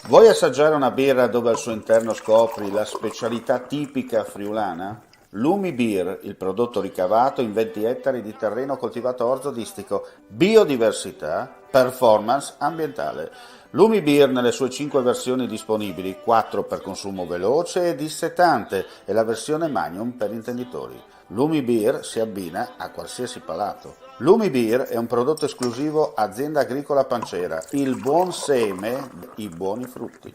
Vuoi assaggiare una birra dove al suo interno scopri la specialità tipica friulana? Lumi Beer, il prodotto ricavato in 20 ettari di terreno coltivato orzodistico, biodiversità, performance ambientale. Lumi Beer nelle sue 5 versioni disponibili, 4 per consumo veloce e dissetante e la versione Magnum per intenditori. Lumi Beer si abbina a qualsiasi palato. Lumi Beer è un prodotto esclusivo Azienda Agricola Pancera, il buon seme, i buoni frutti.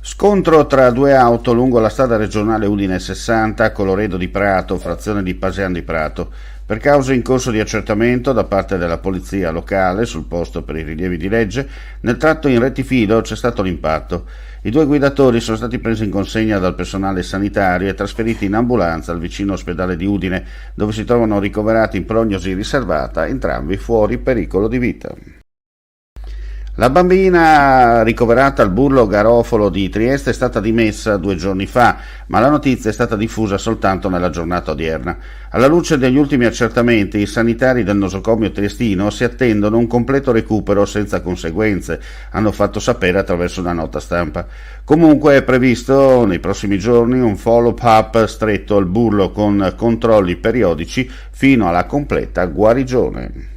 Scontro tra due auto lungo la strada regionale Udine 60, Colloredo di Prato, frazione di Pasean di Prato. Per cause in corso di accertamento da parte della polizia locale sul posto per i rilievi di legge, nel tratto in rettifilo c'è stato l'impatto. I due guidatori sono stati presi in consegna dal personale sanitario e trasferiti in ambulanza al vicino ospedale di Udine, dove si trovano ricoverati in prognosi riservata, entrambi fuori pericolo di vita. La bambina ricoverata al Burlo Garofalo di Trieste è stata dimessa 2 giorni fa, ma la notizia è stata diffusa soltanto nella giornata odierna. Alla luce degli ultimi accertamenti, i sanitari del nosocomio triestino si attendono un completo recupero senza conseguenze, hanno fatto sapere attraverso una nota stampa. Comunque è previsto nei prossimi giorni un follow-up stretto al Burlo con controlli periodici fino alla completa guarigione.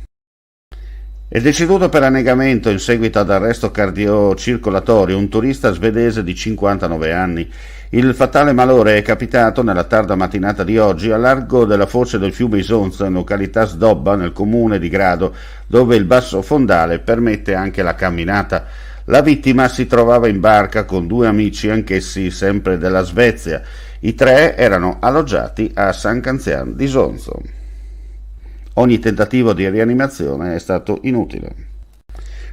È deceduto per annegamento in seguito ad arresto cardiocircolatorio un turista svedese di 59 anni. Il fatale malore è capitato nella tarda mattinata di oggi a largo della foce del fiume Isonzo, in località Sdobba, nel comune di Grado, dove il basso fondale permette anche la camminata. La vittima si trovava in barca con 2 amici, anch'essi sempre della Svezia. I 3 erano alloggiati a San Canzian di Isonzo. Ogni tentativo di rianimazione è stato inutile.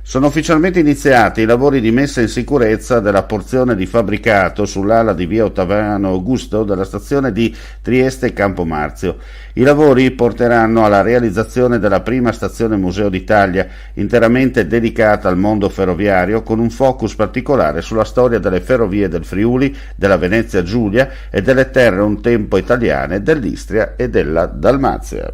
Sono ufficialmente iniziati i lavori di messa in sicurezza della porzione di fabbricato sull'ala di via Ottaviano Augusto della stazione di Trieste Campomarzio. I lavori porteranno alla realizzazione della prima stazione Museo d'Italia, interamente dedicata al mondo ferroviario, con un focus particolare sulla storia delle ferrovie del Friuli, della Venezia Giulia e delle terre un tempo italiane dell'Istria e della Dalmazia.